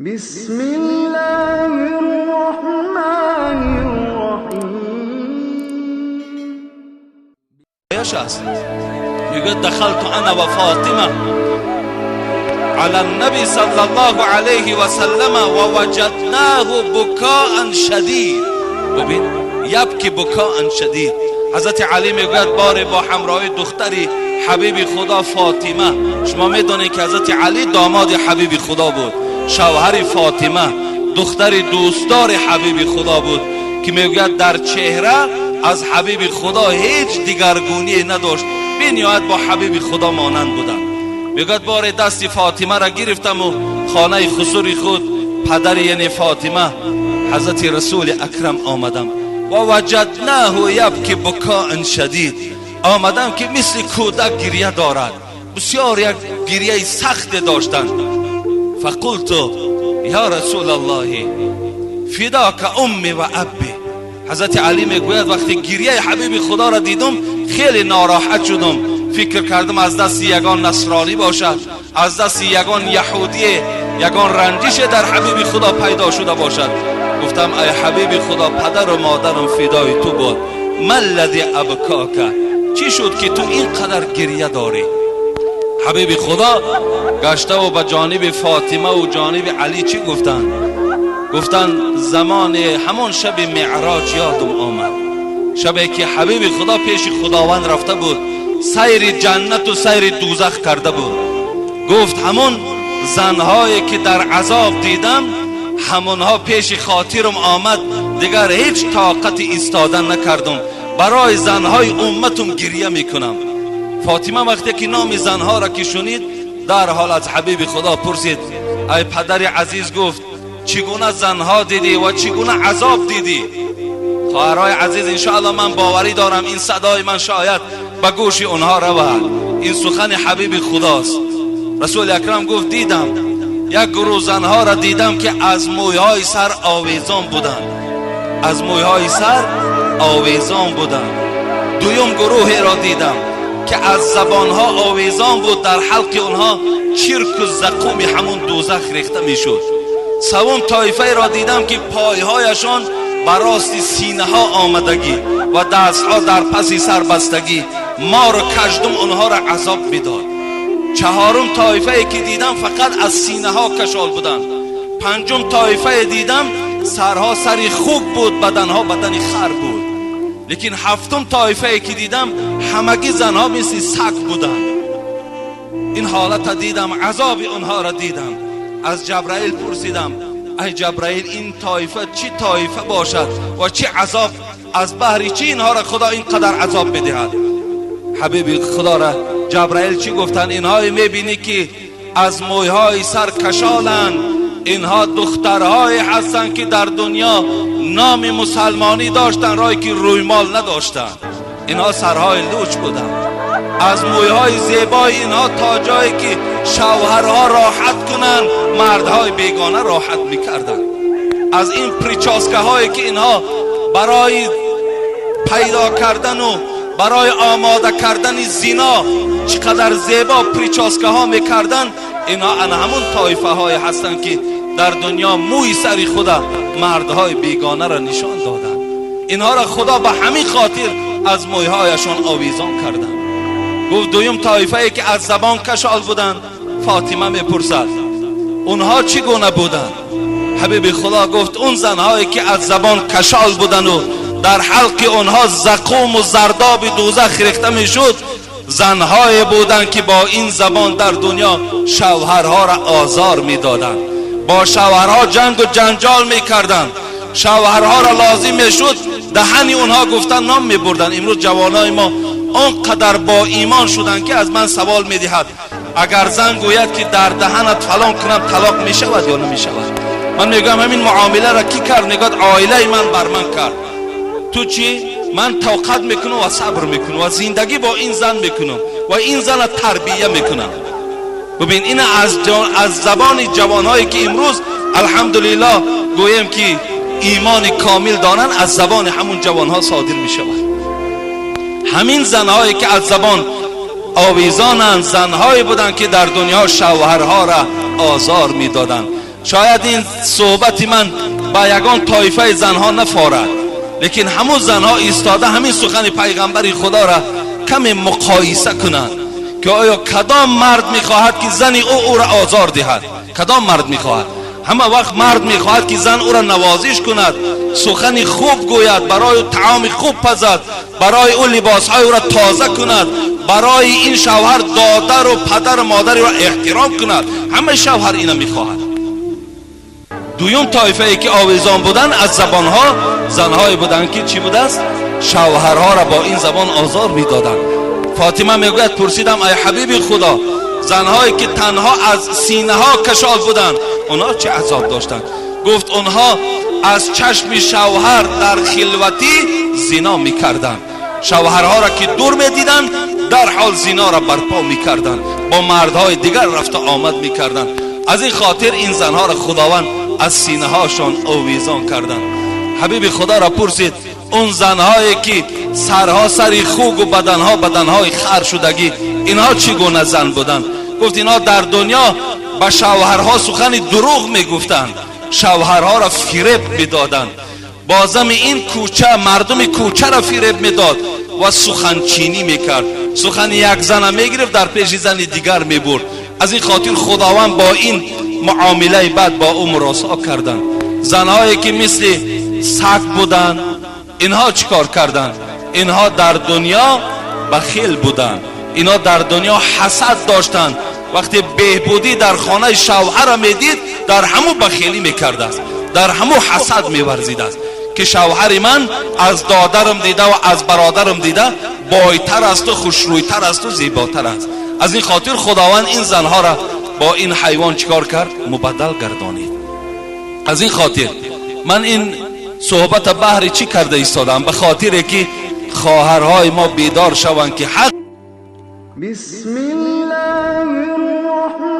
بسم الله الرحمن الرحیم. ایش است میگه دخلت انا و فاطمه على النبي صلی الله علیه و سلم و وجدناه بکاء شدید. ببین یبکی بکاء شدید. حضرت علی میگوید بار با همراه دختری حبیب خدا فاطمه. شما میدونید که حضرت علی داماد حبیب خدا بود، شوهر فاطمه دختر دوستدار حبیب خدا بود که میگوید در چهره از حبیب خدا هیچ دیگرگونی نداشت، به نهایت با حبیب خدا مانند بودن. میگوید بار دست فاطمه را گرفتم و خانه خسور خود پدر یعنی فاطمه حضرت رسول اکرم آمدم و وجدناه یبکی بکاء شدید. آمدم که مثل کودک گریه دارد، بسیار یک گریه سخت داشتند. فقلت یا رسول الله فداک امی و ابی. حضرت علی میگوید وقتی گریه حبیب خدا را دیدم خیلی ناراحت شدم، فکر کردم از دست یگان نصرانی باشد، از دست یگان یهودی، یگان رنجش در حبیب خدا پیدا شده باشد. گفتم ای حبیب خدا پدر و مادرم فدای تو بود، ما الذی ابکاک، چی شد که تو اینقدر گریه داری؟ حبیب خدا گشته و به جانب فاطمه و جانب علی چی گفتن؟ گفتن زمان همون شب معراج یادم آمد، شبی که حبیب خدا پیش خداوند رفته بود، سیر جنت و سیر دوزخ کرده بود. گفت همون زنهایی که در عذاب دیدم همونها پیش خاطرم آمد، دیگر هیچ طاقت ایستادن نکردم، برای زنهای امتم گریه میکنم. فاطمه وقتی که نام زنها را که شنید در حال از حبیب خدا پرسید ای پدر عزیز، گفت چگونه زنها دیدی و چگونه عذاب دیدی؟ خواهرای عزیز انشاءالله من باوری دارم این صدای من شاید به گوش اونها رود، این سخن حبیب خداست. رسول اکرم گفت دیدم یک گروه زنها را دیدم که از مویهای سر آویزان بودند، از مویهای سر آویزان بودند. دویم گروه را دیدم که از زبانها آویزان بود، در حلق اونها چرک و زقوم همون دوزخ ریخته میشد. سوم طایفه را دیدم که پایهایشان براستی سینه ها آمدگی و دستها در پس سر بستگی، مار و کژدم اونها را عذاب میداد. چهارم طایفه که دیدم فقط از سینه ها کشال بودند. پنجم طایفه دیدم سرها سری خوب بود، بدنها بدن خر بود. لیکن هفتم طایفه که دیدم همگی زنها مثل سگ بودند. این حالت دیدم، عذاب اونها را دیدم. از جبرائیل پرسیدم ای جبرائیل این طایفه چی طایفه باشد و چی عذاب، از بحری چی اینها را خدا اینقدر عذاب بدهد؟ حبیب خدا را جبرائیل چی گفتن؟ اینها میبینی که از مویهای سر کشالند، اینها دخترهای هستند که در دنیا نام مسلمانی داشتن رای که روی مال نداشتن، اینها سرهای لوچ بودن. از مویهای زیبای اینها تا جایی که شوهرها راحت کنن مردهای بیگانه راحت میکردن. از این پریچاسکه هایی که اینها برای پیدا کردن و برای آماده کردن زنا چقدر زیبا پریچاسکه ها میکردن، اینها همون طایفه های هستن که در دنیا موی سری خدا مردهای بیگانه را نشان دادن. اینها را خدا به همین خاطر از مویهایشان آویزان کردن. گفت دویم طایفه که از زبان کشال بودن. فاطمه میپرسد اونها چگونه بودن؟ حبیب خدا گفت اون زنهایی که از زبان کشال بودن و در حلق اونها زقوم و زرداب دوزخ ریخته میشد، زنهای بودن که با این زبان در دنیا شوهرها را آزار میدادند، با شوهرها جنگ و جنجال میکردند، شوهرها را لازم میشد دهنی اونها گفتن نام میبردن. امروز جوانای ما اونقدر با ایمان شدن که از من سوال میدهد اگر زن گوید که در دهنت فلان کنم طلاق میشود یا نمیشود؟ من میگم همین معامله را کی کرد؟ میگد عائله من بر من کرد. تو چی؟ من توقت میکنم و صبر میکنم و زندگی با این زن میکنم و این زن را تربیه میکنم. ببین این از زبان جوانهایی که امروز الحمدلله گویم که ایمان کامل دارن، از زبان همون جوانها صادر میشود. همین زنهایی که از زبان آویزانند زنهایی بودند که در دنیا شوهرها را آزار میدادند. شاید این صحبت من با یگان طایفه زنها نفارد، لیکن همون زنها ایستاده همین سخن پیغمبر خدا را کمی مقایسه کنند که آیا کدام مرد میخواهد که زنی او را آزار دهد؟ کدام مرد میخواهد؟ همه وقت مرد میخواهد که زن او را نوازش کند، سخن خوب گوید، برای طعام خوب پزد، برای او لباسهای او را تازه کند، برای این شوهر دادر و پدر و مادر را احترام کند. همه شوهر اینا میخواهد. دویم طایفه ای که آویزان بودن از زبانها زنهای بودن که چی بوده است؟ شوهرها را با این زبان آزار میدادند. فاطمه میگوید پرسیدم ای حبیب خدا، زنهایی که تنها از سینه ها کشال بودند اونها چه عذاب داشتند؟ گفت اونها از چشم شوهر در خلوتی زنا میکردند، شوهرها را که دور میدیدند در حال زنا را برپا میکردند، با مردهای دیگر رفت آمد میکردند. از این خاطر این زنها را خداوند از سینه هاشون آویزان کردند. حبیب خدا را پرسید اون زنهایی که سرها سری خوک و بدنها بدنهای خر شدگی اینها چگونه زن بودند؟ گفت اینها در دنیا به شوهرها سخن دروغ میگفتند، شوهرها را فریب میدادند، بازم این کوچه مردم کوچه را فریب میداد و سخن چینی میکرد، سخن یک زن میگرفت در پیش زن دیگر میبرد. از این خاطر خداوند با این معامله بد با او مراسا کردند. زنهایی که مثل سگ بودند اینها چیکار کردند؟ اینها در دنیا بخیل بودند، اینها در دنیا حسد داشتند، وقتی بهبودی در خانه شوهر را میدید در همو بخیلی میکرده است، در همو حسد میورزید است که شوهر من از دادرم دیده و از برادرم دیده بایتر است و خوشرویتر است و زیباتر است. از این خاطر خداوند این زنها را با این حیوان چیکار کرد؟ مبدل گردانید. از این خاطر من این صحبت بحر چی کرده ایستادم؟ به خاطر که خواهرهای ما بیدار شوند که حق بسم الله الرحمن